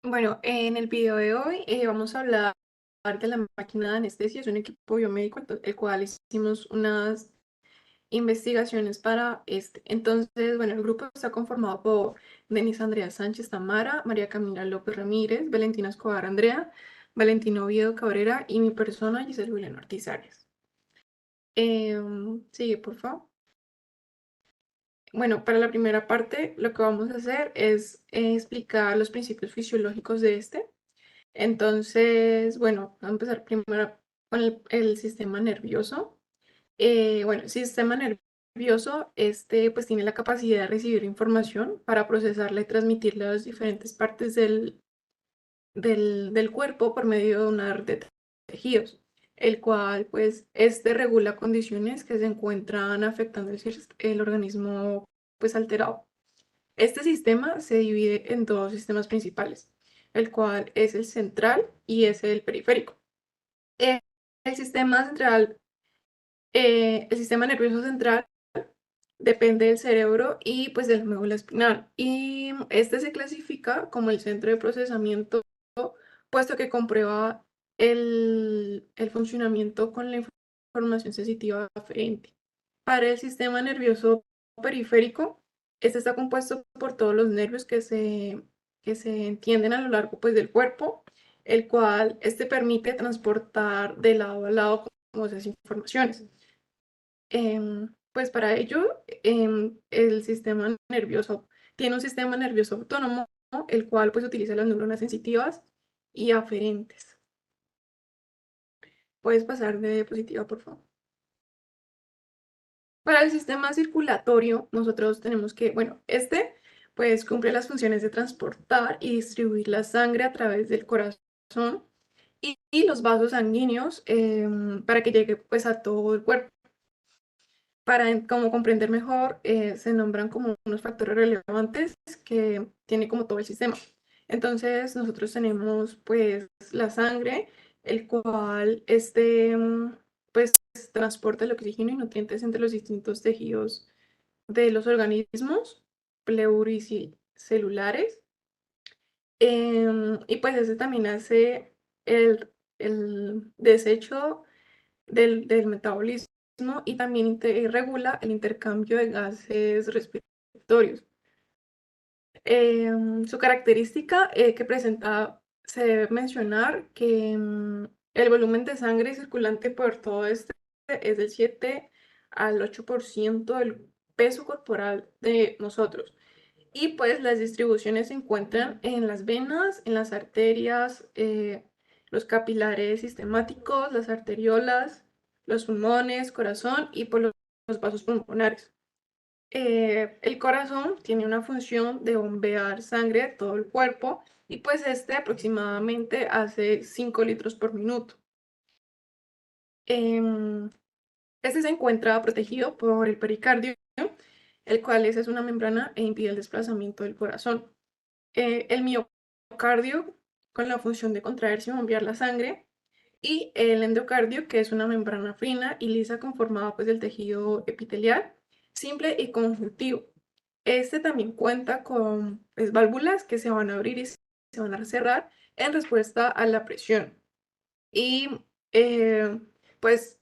Bueno, en el video de hoy vamos a hablar de la máquina de anestesia. Es un equipo biomédico, el cual hicimos unas investigaciones para este. Entonces, bueno, el grupo está conformado por Denise Andrea Sánchez Tamara, María Camila López Ramírez, Valentina Escobar Andrea, Valentino Oviedo Cabrera y mi persona, Giselle Julián Ortiz Arias. Sigue, por favor. Bueno, para la primera parte, lo que vamos a hacer es explicar los principios fisiológicos de este. Entonces, bueno, vamos a empezar primero con el sistema nervioso. Bueno, el sistema nervioso, este, pues tiene la capacidad de recibir información para procesarla y transmitirla a las diferentes partes del cuerpo por medio de una red de tejidos, el cual, pues, este regula condiciones que se encuentran afectando el organismo, pues, alterado. Este sistema se divide en dos sistemas principales, el cual es el central y es el periférico. Eh, el sistema central, el sistema nervioso central depende del cerebro y pues de la médula espinal. Y este se clasifica como el centro de procesamiento, puesto que comprueba el funcionamiento con la información sensitiva aferente. Para el sistema nervioso periférico, este está compuesto por todos los nervios que se entienden a lo largo, pues, del cuerpo, el cual este permite transportar de lado a lado como esas informaciones. Pues para ello, el sistema nervioso tiene un sistema nervioso autónomo, el cual, pues, utiliza las neuronas sensitivas y aferentes. Puedes pasar de diapositiva, por favor. Para el sistema circulatorio, nosotros tenemos que, bueno, este pues cumple las funciones de transportar y distribuir la sangre a través del corazón y los vasos sanguíneos, para que llegue pues a todo el cuerpo. Para como comprender mejor, se nombran como unos factores relevantes que tiene como todo el sistema. Entonces, nosotros tenemos pues la sangre, el cual pues transporta el oxígeno y nutrientes entre los distintos tejidos de los organismos pluricelulares. Y pues ese también hace el desecho del metabolismo y también regula el intercambio de gases respiratorios. Su característica que presenta, se debe mencionar que el volumen de sangre circulante por todo este es del 7 al 8% del peso corporal de nosotros. Y pues las distribuciones se encuentran en las venas, en las arterias, los capilares sistemáticos, las arteriolas, los pulmones, corazón y por los vasos pulmonares. El corazón tiene una función de bombear sangre a todo el cuerpo y pues este aproximadamente hace 5 litros por minuto. Em, este se encuentra protegido por el pericardio, el cual es una membrana e impide el desplazamiento del corazón. El miocardio con la función de contraerse y bombear la sangre, y el endocardio, que es una membrana fina y lisa conformada pues del tejido epitelial, simple y conjuntivo. Este también cuenta con pues, válvulas que se van a abrir y se van a cerrar en respuesta a la presión. Y eh, pues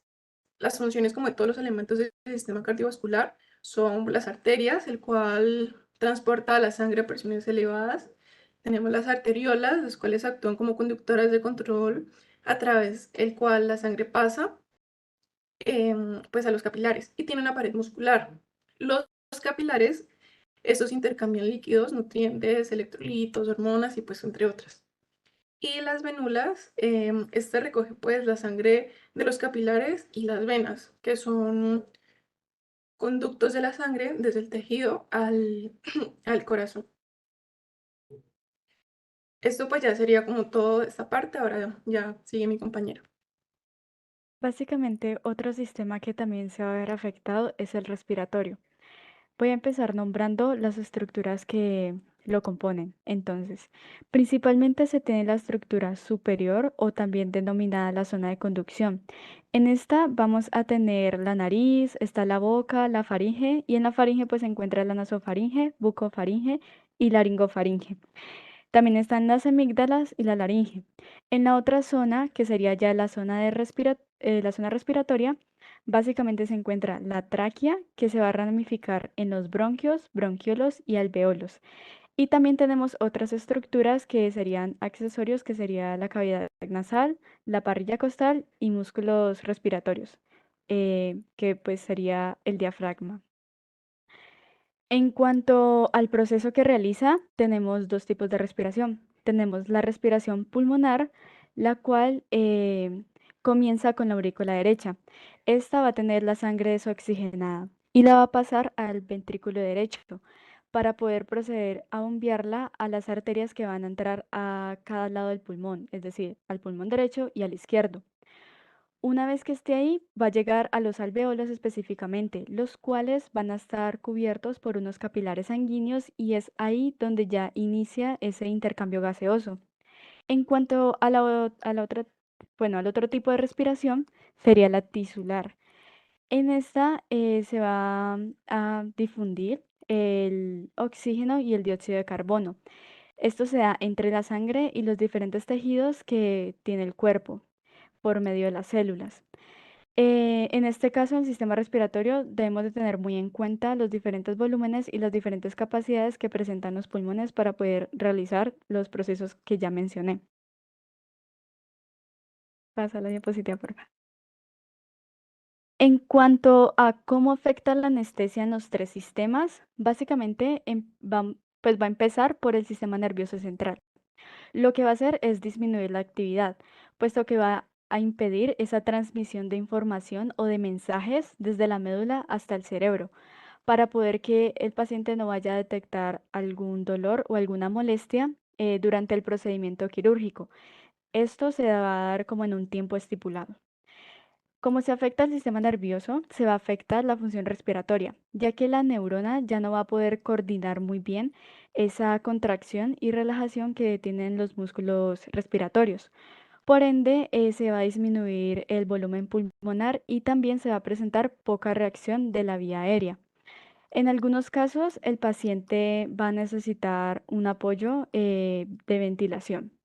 las funciones, como de todos los elementos del sistema cardiovascular, son las arterias, el cual transporta la sangre a presiones elevadas. Tenemos las arteriolas, las cuales actúan como conductoras de control a través el cual la sangre pasa, pues a los capilares, y tiene una pared muscular. Los capilares, estos intercambian líquidos, nutrientes, electrolitos, hormonas y pues entre otras. Y las vénulas, este recoge pues la sangre de los capilares y las venas, que son conductos de la sangre desde el tejido al corazón. Esto pues ya sería como toda esta parte, ahora ya sigue mi compañero. Básicamente, otro sistema que también se va a ver afectado es el respiratorio. Voy a empezar nombrando las estructuras que lo componen. Entonces, principalmente se tiene la estructura superior o también denominada la zona de conducción. En esta vamos a tener la nariz, está la boca, la faringe y en la faringe pues se encuentra la nasofaringe, bucofaringe y laringofaringe. También están las amígdalas y la laringe. En la otra zona, que sería ya la zona la zona respiratoria, básicamente se encuentra la tráquea, que se va a ramificar en los bronquios, bronquiolos y alveolos. Y también tenemos otras estructuras que serían accesorios, que sería la cavidad nasal, la parrilla costal y músculos respiratorios, que pues sería el diafragma. En cuanto al proceso que realiza, tenemos dos tipos de respiración. Tenemos la respiración pulmonar, la cual comienza con la aurícula derecha. Esta va a tener la sangre desoxigenada y la va a pasar al ventrículo derecho para poder proceder a bombearla a las arterias que van a entrar a cada lado del pulmón, es decir, al pulmón derecho y al izquierdo. Una vez que esté ahí, va a llegar a los alvéolos específicamente, los cuales van a estar cubiertos por unos capilares sanguíneos y es ahí donde ya inicia ese intercambio gaseoso. En cuanto a al otro tipo de respiración, sería la tisular. En esta se va a difundir el oxígeno y el dióxido de carbono. Esto se da entre la sangre y los diferentes tejidos que tiene el cuerpo por medio de las células. En este caso, en el sistema respiratorio, debemos de tener muy en cuenta los diferentes volúmenes y las diferentes capacidades que presentan los pulmones para poder realizar los procesos que ya mencioné. Pasa la diapositiva, por favor. En cuanto a cómo afecta la anestesia en los tres sistemas, básicamente pues va a empezar por el sistema nervioso central. Lo que va a hacer es disminuir la actividad, puesto que va a impedir esa transmisión de información o de mensajes desde la médula hasta el cerebro, para poder que el paciente no vaya a detectar algún dolor o alguna molestia durante el procedimiento quirúrgico. Esto se va a dar como en un tiempo estipulado. Como se afecta el sistema nervioso, se va a afectar la función respiratoria, ya que la neurona ya no va a poder coordinar muy bien esa contracción y relajación que tienen los músculos respiratorios. Por ende, se va a disminuir el volumen pulmonar y también se va a presentar poca reacción de la vía aérea. En algunos casos, el paciente va a necesitar un apoyo de ventilación.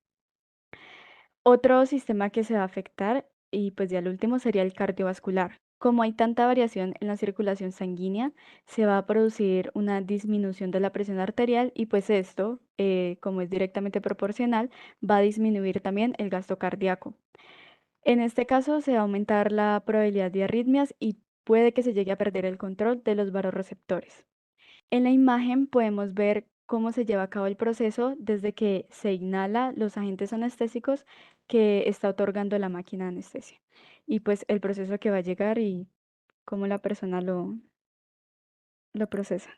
Otro sistema que se va a afectar, y pues ya el último, sería el cardiovascular. Como hay tanta variación en la circulación sanguínea, se va a producir una disminución de la presión arterial y pues esto, como es directamente proporcional, va a disminuir también el gasto cardíaco. En este caso, se va a aumentar la probabilidad de arritmias y puede que se llegue a perder el control de los vasoreceptores. En la imagen podemos ver cómo se lleva a cabo el proceso desde que se inhala los agentes anestésicos que está otorgando la máquina de anestesia. Y pues el proceso que va a llegar y cómo la persona lo procesa.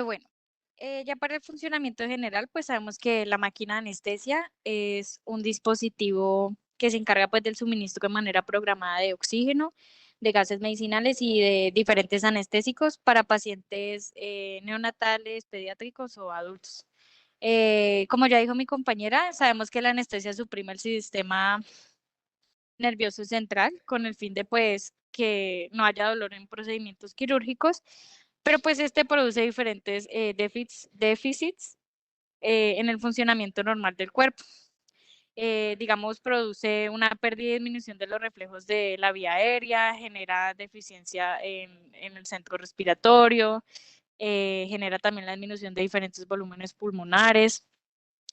Bueno, ya para el funcionamiento general, pues sabemos que la máquina de anestesia es un dispositivo que se encarga pues del suministro de manera programada de oxígeno, de gases medicinales y de diferentes anestésicos para pacientes neonatales, pediátricos o adultos. Como ya dijo mi compañera, sabemos que la anestesia suprime el sistema nervioso central con el fin de pues que no haya dolor en procedimientos quirúrgicos, pero pues este produce diferentes déficits en el funcionamiento normal del cuerpo. Digamos, produce una pérdida y disminución de los reflejos de la vía aérea, genera deficiencia en el centro respiratorio, genera también la disminución de diferentes volúmenes pulmonares.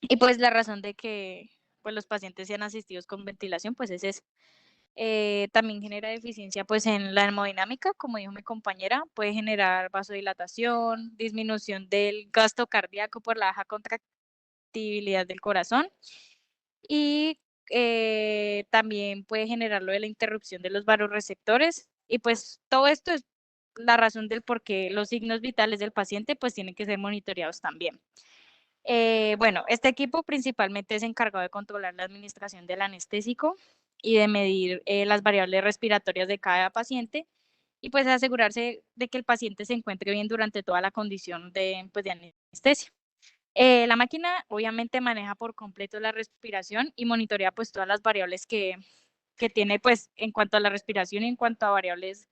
Y pues la razón de que pues, los pacientes sean asistidos con ventilación, pues es esa. También genera deficiencia pues en la hemodinámica, como dijo mi compañera, puede generar vasodilatación, disminución del gasto cardíaco por la baja contractibilidad del corazón y también puede generar lo de la interrupción de los vasoreceptores y pues todo esto es la razón del por qué los signos vitales del paciente pues tienen que ser monitoreados también. Bueno, este equipo principalmente es encargado de controlar la administración del anestésico y de medir las variables respiratorias de cada paciente y pues asegurarse de que el paciente se encuentre bien durante toda la condición de, pues, de anestesia. La máquina obviamente maneja por completo la respiración y monitorea pues todas las variables que tiene pues en cuanto a la respiración y en cuanto a variables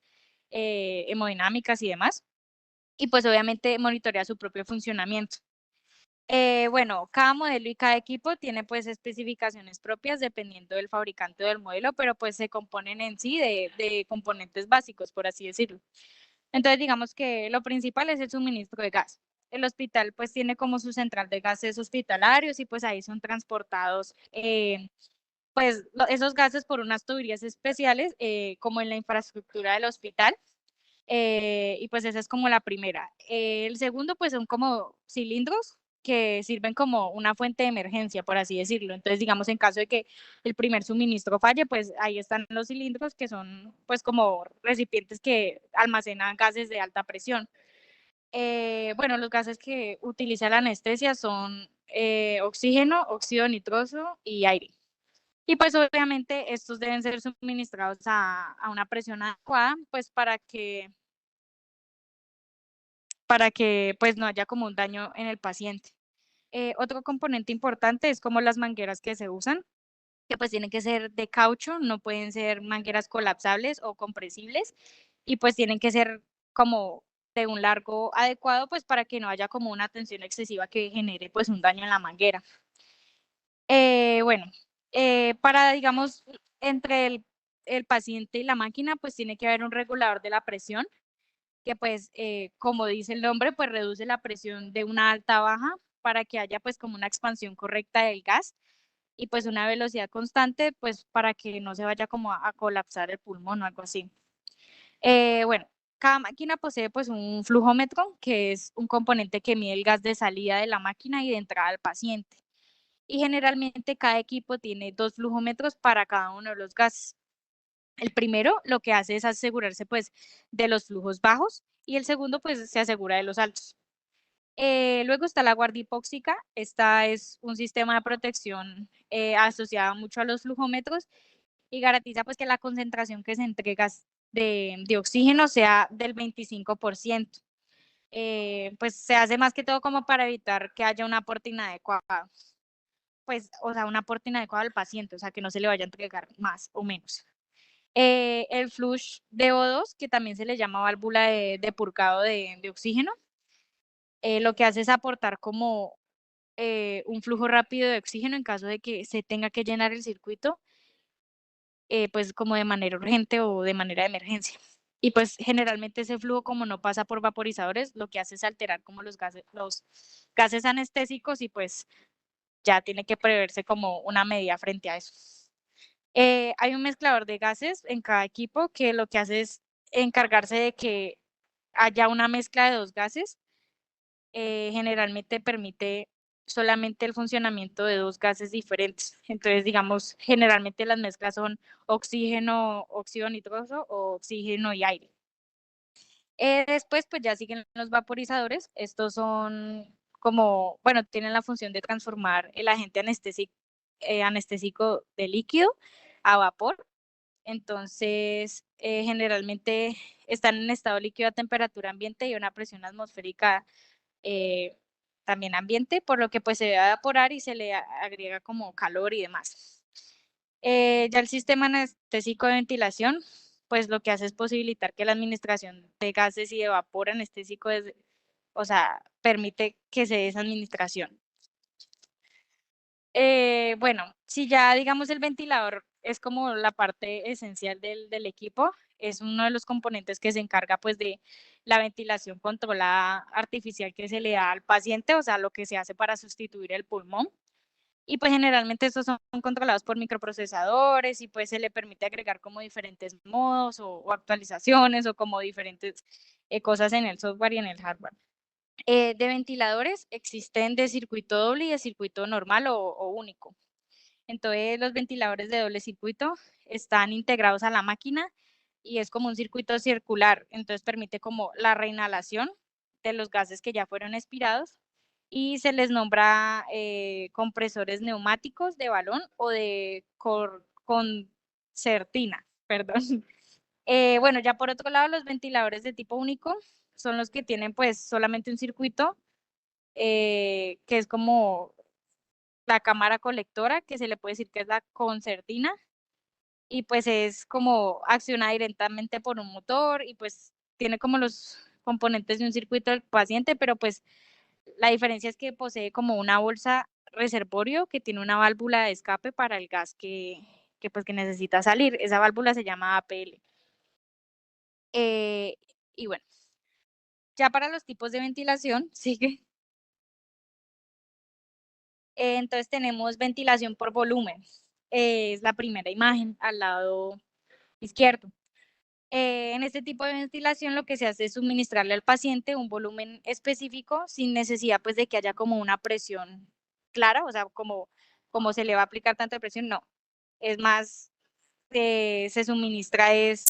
hemodinámicas y demás. y pues obviamente monitorea su propio funcionamiento. Bueno, cada modelo y cada equipo tiene pues especificaciones propias dependiendo del fabricante o del modelo, pero pues se componen en sí de componentes básicos, por así decirlo. Entonces, digamos que lo principal es el suministro de gas. El hospital pues tiene como su central de gases hospitalarios y pues ahí son transportados pues esos gases por unas tuberías especiales como en la infraestructura del hospital. Y pues esa es como la primera. El segundo pues son como cilindros que sirven como una fuente de emergencia, por así decirlo. Entonces, digamos, en caso de que el primer suministro falle, pues ahí están los cilindros que son pues como recipientes que almacenan gases de alta presión. Bueno, los gases que utiliza la anestesia son oxígeno, óxido nitroso y aire. Y pues obviamente estos deben ser suministrados a una presión adecuada, pues para que pues no haya como un daño en el paciente. Otro componente importante es como las mangueras que se usan, que pues tienen que ser de caucho, no pueden ser mangueras colapsables o compresibles y pues tienen que ser como de un largo adecuado pues para que no haya como una tensión excesiva que genere pues un daño en la manguera. Bueno, para digamos entre el paciente y la máquina pues tiene que haber un regulador de la presión que pues, como dice el nombre, pues reduce la presión de una alta a baja para que haya pues como una expansión correcta del gas y pues una velocidad constante pues para que no se vaya como a colapsar el pulmón o algo así. Bueno, cada máquina posee pues un flujómetro que es un componente que mide el gas de salida de la máquina y de entrada al paciente. Y generalmente cada equipo tiene dos flujómetros para cada uno de los gases. El primero lo que hace es asegurarse pues de los flujos bajos y el segundo pues se asegura de los altos. Luego está la guardia hipóxica. Esta es un sistema de protección asociado mucho a los flujómetros y garantiza pues que la concentración que se entrega de oxígeno sea del 25%. Pues se hace más que todo como para evitar que haya un aporte inadecuado, pues, o sea, un aporte inadecuado al paciente, o sea, que no se le vaya a entregar más o menos. El flush de O2, que también se le llama válvula de purgado de oxígeno, lo que hace es aportar como un flujo rápido de oxígeno en caso de que se tenga que llenar el circuito, pues como de manera urgente o de manera de emergencia. Y pues generalmente ese flujo como no pasa por vaporizadores, lo que hace es alterar como los gases anestésicos y pues ya tiene que preverse como una medida frente a eso. Hay un mezclador de gases en cada equipo que lo que hace es encargarse de que haya una mezcla de 2 gases, generalmente permite solamente el funcionamiento de 2 gases diferentes. Entonces, digamos, generalmente las mezclas son oxígeno, óxido nitroso o oxígeno y aire. Después, pues ya siguen los vaporizadores. Estos son como, bueno, tienen la función de transformar el agente anestésico de líquido a vapor. Entonces, generalmente están en estado líquido a temperatura ambiente y una presión atmosférica eh, también ambiente, por lo que pues se debe evaporar y se le agrega como calor y demás. Ya el sistema anestésico de ventilación, pues lo que hace es posibilitar que la administración de gases y de vapor anestésico, o sea, permite que se dé esa administración. Bueno, si ya digamos el ventilador es como la parte esencial del equipo, es uno de los componentes que se encarga pues de la ventilación controlada artificial que se le da al paciente, o sea, lo que se hace para sustituir el pulmón. Y pues generalmente estos son controlados por microprocesadores y pues se le permite agregar como diferentes modos o actualizaciones o como diferentes cosas en el software y en el hardware. De ventiladores existen de circuito doble y de circuito normal o único. Entonces, los ventiladores de doble circuito están integrados a la máquina y es como un circuito circular. Entonces, permite como la reinhalación de los gases que ya fueron expirados y se les nombra compresores neumáticos de balón o de concertina, perdón. Bueno, ya por otro lado, los ventiladores de tipo único son los que tienen pues solamente un circuito que es como la cámara colectora, que se le puede decir que es la concertina, y pues es como acciona directamente por un motor y pues tiene como los componentes de un circuito del paciente, pero pues la diferencia es que posee como una bolsa reservorio que tiene una válvula de escape para el gas que necesita salir. Esa válvula se llama APL. Y bueno, ya para los tipos de ventilación, sigue. Entonces tenemos ventilación por volumen. Es la primera imagen al lado izquierdo. En este tipo de ventilación lo que se hace es suministrarle al paciente un volumen específico sin necesidad pues de que haya como una presión clara, o sea, como se le va a aplicar tanta presión, no. Es más, se suministra es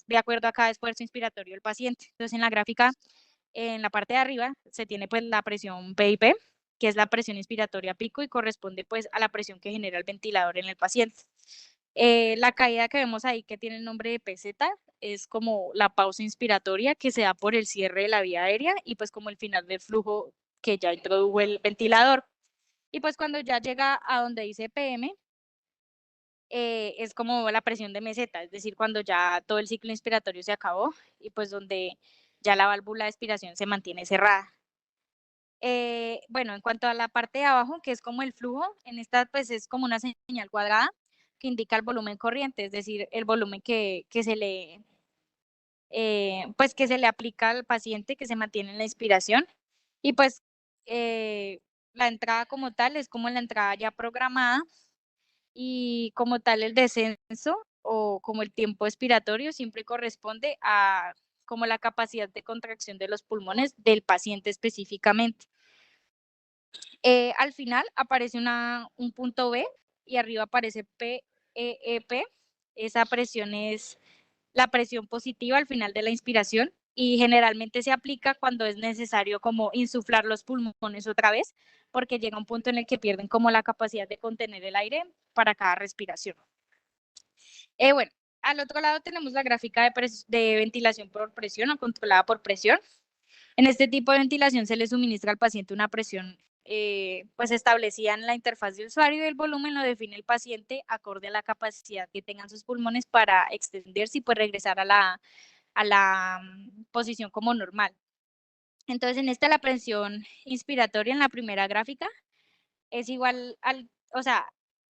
de acuerdo a cada esfuerzo inspiratorio del paciente. Entonces en la gráfica, en la parte de arriba, se tiene pues la presión PIP, que es la presión inspiratoria pico y corresponde pues a la presión que genera el ventilador en el paciente. La caída que vemos ahí, que tiene el nombre de PZ, es como la pausa inspiratoria que se da por el cierre de la vía aérea y pues como el final del flujo que ya introdujo el ventilador. Y pues cuando ya llega a donde dice PM, es como la presión de meseta, es decir, cuando ya todo el ciclo inspiratorio se acabó y pues donde ya la válvula de expiración se mantiene cerrada. Bueno, en cuanto a la parte de abajo, que es como el flujo, en esta pues es como una señal cuadrada que indica el volumen corriente, es decir, el volumen que se le, pues que se le aplica al paciente, que se mantiene en la inspiración. Y pues la entrada como tal es como la entrada ya programada y como tal el descenso o como el tiempo expiratorio siempre corresponde a como la capacidad de contracción de los pulmones del paciente específicamente. Al final aparece un punto B y arriba aparece PEP. Esa presión es la presión positiva al final de la inspiración y generalmente se aplica cuando es necesario como insuflar los pulmones otra vez porque llega un punto en el que pierden como la capacidad de contener el aire para cada respiración. Bueno, al otro lado tenemos la gráfica de ventilación por presión o controlada por presión. En este tipo de ventilación se le suministra al paciente una presión pues establecida en la interfaz de usuario y el volumen lo define el paciente acorde a la capacidad que tengan sus pulmones para extenderse y pues regresar a la posición como normal. Entonces en esta la presión inspiratoria en la primera gráfica es igual o sea,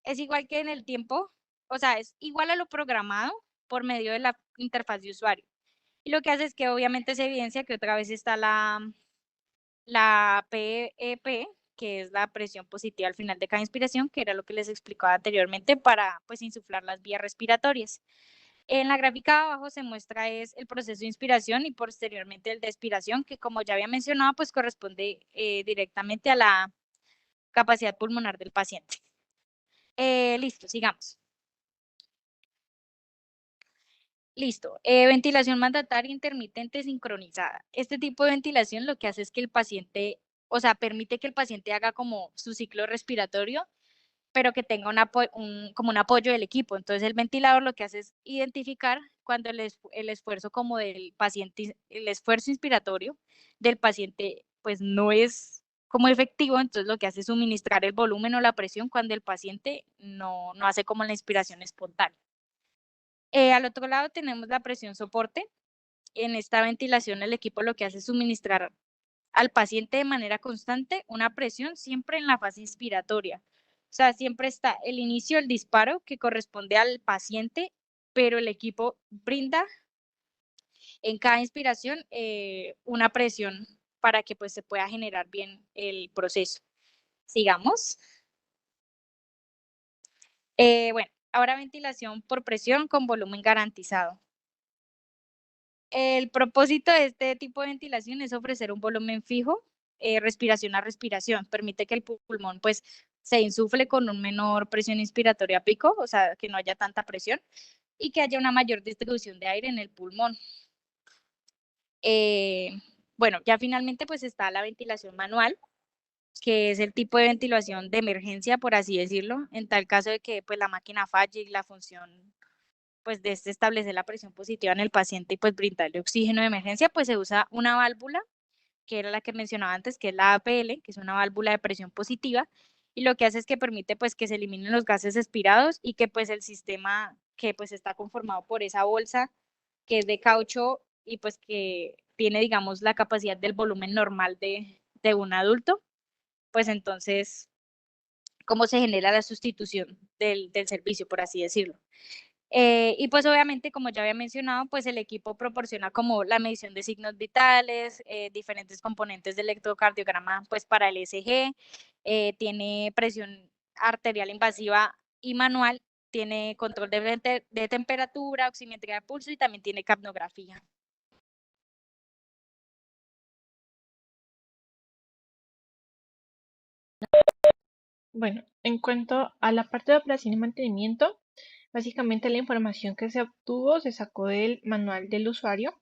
es igual que en el tiempo, o sea, es igual a lo programado por medio de la interfaz de usuario. Y lo que hace es que obviamente se evidencia que otra vez está la PEP, que es la presión positiva al final de cada inspiración, que era lo que les explicaba anteriormente para pues insuflar las vías respiratorias. En la gráfica de abajo se muestra es el proceso de inspiración y posteriormente el de expiración, que como ya había mencionado, pues corresponde directamente a la capacidad pulmonar del paciente. Listo, sigamos. Listo. Ventilación mandataria intermitente sincronizada. Este tipo de ventilación lo que hace es que el paciente, o sea, permite que el paciente haga como su ciclo respiratorio, pero que tenga como un apoyo del equipo. Entonces el ventilador lo que hace es identificar cuando el esfuerzo como del paciente, el esfuerzo inspiratorio del paciente pues no es como efectivo, entonces lo que hace es suministrar el volumen o la presión cuando el paciente no hace como la inspiración espontánea. Al otro lado tenemos la presión soporte. En esta ventilación el equipo lo que hace es suministrar al paciente de manera constante una presión siempre en la fase inspiratoria. O sea, siempre está el inicio del disparo que corresponde al paciente, pero el equipo brinda en cada inspiración una presión para que pues se pueda generar bien el proceso. Sigamos. Bueno, ahora ventilación por presión con volumen garantizado. El propósito de este tipo de ventilación es ofrecer un volumen fijo, respiración a respiración. Permite que el pulmón pues se insufle con una menor presión inspiratoria a pico, o sea, que no haya tanta presión y que haya una mayor distribución de aire en el pulmón. Bueno, ya finalmente pues está la ventilación manual, que es el tipo de ventilación de emergencia, por así decirlo, en tal caso de que pues la máquina falle y la función pues de establecer la presión positiva en el paciente y pues brindarle oxígeno de emergencia, pues se usa una válvula, que era la que mencionaba antes, que es la APL, que es una válvula de presión positiva, y lo que hace es que permite pues que se eliminen los gases expirados y que pues el sistema que pues está conformado por esa bolsa que es de caucho y pues que tiene, digamos, la capacidad del volumen normal de un adulto, pues entonces, ¿cómo se genera la sustitución del servicio, por así decirlo? Y pues obviamente, como ya había mencionado, pues el equipo proporciona como la medición de signos vitales, diferentes componentes del electrocardiograma, pues para el ECG, tiene presión arterial invasiva y manual, tiene control de temperatura, oximetría de pulso y también tiene capnografía. Bueno, en cuanto a la parte de operación y mantenimiento, básicamente la información que se obtuvo se sacó del manual del usuario.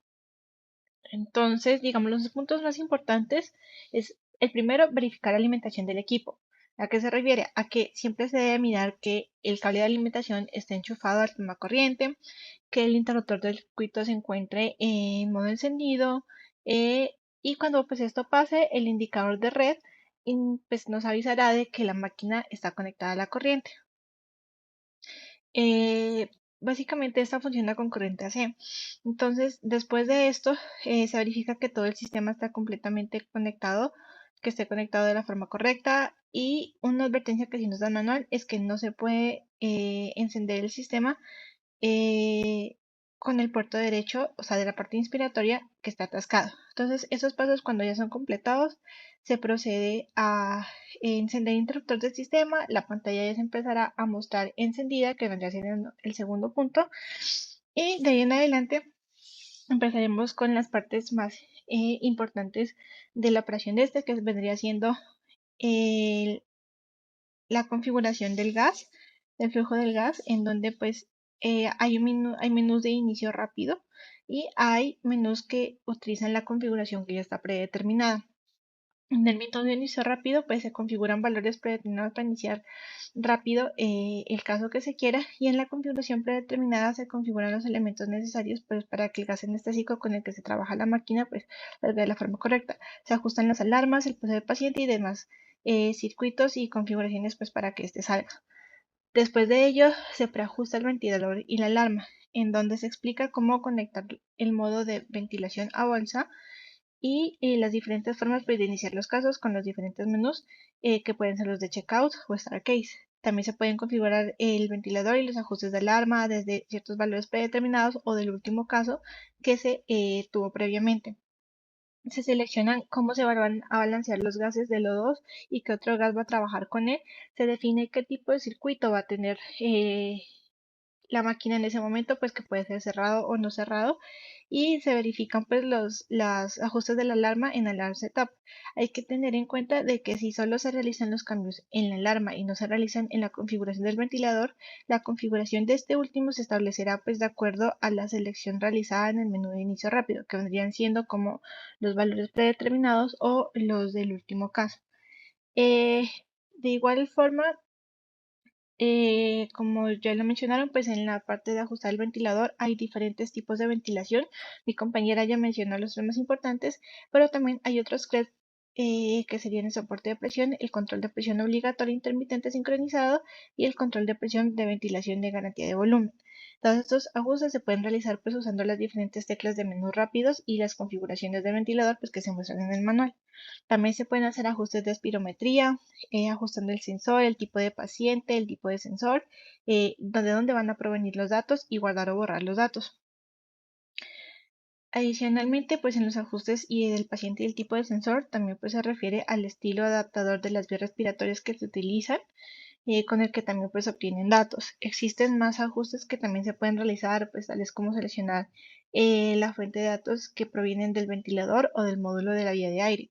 Entonces, digamos, los puntos más importantes es el primero, verificar la alimentación del equipo. ¿A qué se refiere? A que siempre se debe mirar que el cable de alimentación esté enchufado al toma corriente, que el interruptor del circuito se encuentre en modo encendido, y cuando pues esto pase, el indicador de red pues, nos avisará de que la máquina está conectada a la corriente. Eh, Básicamente esta funciona con corriente AC. Entonces, después de esto, se verifica que todo el sistema está completamente conectado, que esté conectado de la forma correcta. Y una advertencia que sí nos da el manual es que no se puede encender el sistema eh, con el puerto derecho, o sea, de la parte inspiratoria que está atascado. Entonces, esos pasos cuando ya son completados, se procede a encender el interruptor del sistema, la pantalla ya se empezará a mostrar encendida, que vendría siendo el segundo punto, y de ahí en adelante empezaremos con las partes más importantes de la operación de este, que vendría siendo el la configuración del gas, del flujo del gas, en donde pues hay menús de inicio rápido y hay menús que utilizan la configuración que ya está predeterminada. En el menú de inicio rápido, pues se configuran valores predeterminados para iniciar rápido el caso que se quiera, y en la configuración predeterminada se configuran los elementos necesarios pues, para que el gas anestésico con el que se trabaja la máquina pues salga de la forma correcta. Se ajustan las alarmas, el peso del paciente y demás circuitos y configuraciones pues para que este salga. Después de ello, se preajusta el ventilador y la alarma, en donde se explica cómo conectar el modo de ventilación a bolsa y las diferentes formas pues, de iniciar los casos con los diferentes menús que pueden ser los de checkout o start case. También se pueden configurar el ventilador y los ajustes de alarma desde ciertos valores predeterminados o del último caso que se tuvo previamente. Se seleccionan cómo se van a balancear los gases del O2 y qué otro gas va a trabajar con él. Se define qué tipo de circuito va a tener la máquina en ese momento, pues que puede ser cerrado o no cerrado, y se verifican pues los ajustes de la alarma en Alarm Setup. Hay que tener en cuenta de que si solo se realizan los cambios en la alarma y no se realizan en la configuración del ventilador, la configuración de este último se establecerá pues de acuerdo a la selección realizada en el menú de inicio rápido, que vendrían siendo como los valores predeterminados o los del último caso. De igual forma, como ya lo mencionaron, pues en la parte de ajustar el ventilador hay diferentes tipos de ventilación. Mi compañera ya mencionó los tres más importantes, pero también hay otros que serían el soporte de presión, el control de presión obligatorio intermitente sincronizado y el control de presión de ventilación de garantía de volumen. Todos estos ajustes se pueden realizar pues usando las diferentes teclas de menú rápidos y las configuraciones del ventilador pues que se muestran en el manual. También se pueden hacer ajustes de espirometría, ajustando el sensor, el tipo de paciente, el tipo de sensor, de dónde van a provenir los datos y guardar o borrar los datos. Adicionalmente, pues en los ajustes y del paciente y el tipo de sensor, también pues se refiere al estilo adaptador de las vías respiratorias que se utilizan, con el que también pues obtienen datos. Existen más ajustes que también se pueden realizar, pues tales como seleccionar la fuente de datos que provienen del ventilador o del módulo de la vía de aire.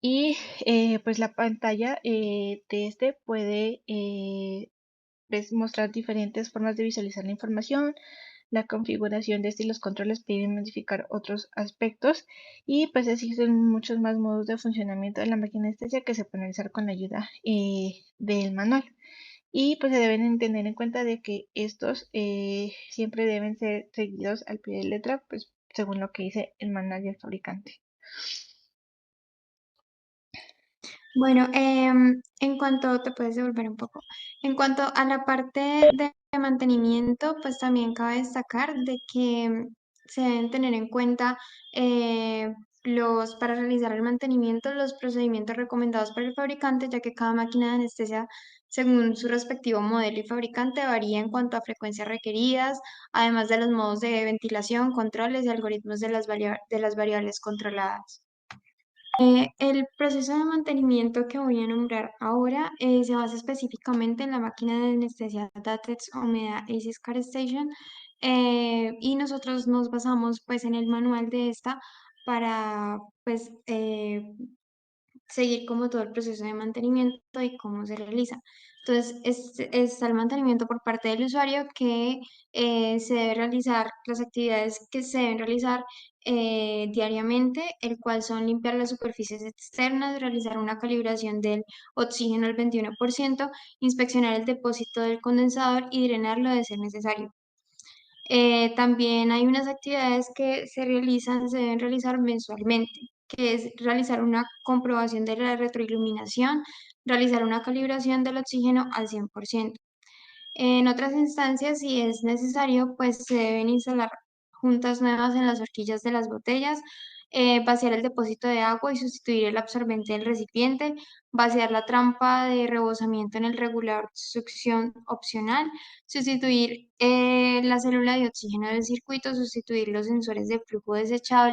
Y pues la pantalla de este puede mostrar diferentes formas de visualizar la información, la configuración de este y los controles pueden modificar otros aspectos, y pues existen muchos más modos de funcionamiento de la máquina anestesia que se pueden realizar con la ayuda del manual. Y pues se deben tener en cuenta de que estos siempre deben ser seguidos al pie de letra, pues según lo que dice el manual del fabricante. Bueno, en cuanto, te puedes devolver un poco, en cuanto a la parte de mantenimiento, pues también cabe destacar de que se deben tener en cuenta para realizar el mantenimiento, los procedimientos recomendados por el fabricante, ya que cada máquina de anestesia, según su respectivo modelo y fabricante, varía en cuanto a frecuencias requeridas, además de los modos de ventilación, controles y algoritmos de de las variables controladas. El proceso de mantenimiento que voy a nombrar ahora se basa específicamente en la máquina de anestesia Datex Omeda ACES Car Station, y nosotros nos basamos pues en el manual de esta para pues seguir como todo el proceso de mantenimiento y cómo se realiza. Entonces, está el mantenimiento por parte del usuario que se debe realizar, las actividades que se deben realizar diariamente, el cual son limpiar las superficies externas, realizar una calibración del oxígeno al 21%, inspeccionar el depósito del condensador y drenarlo de ser necesario. También hay unas actividades que se deben realizar mensualmente, que es realizar una comprobación de la retroiluminación, realizar una calibración del oxígeno al 100%. En otras instancias, si es necesario, pues se deben instalar juntas nuevas en las horquillas de las botellas, vaciar el depósito de agua y sustituir el absorbente del recipiente, vaciar la trampa de rebosamiento en el regulador de succión opcional, sustituir la célula de oxígeno del circuito, sustituir los sensores de flujo desechable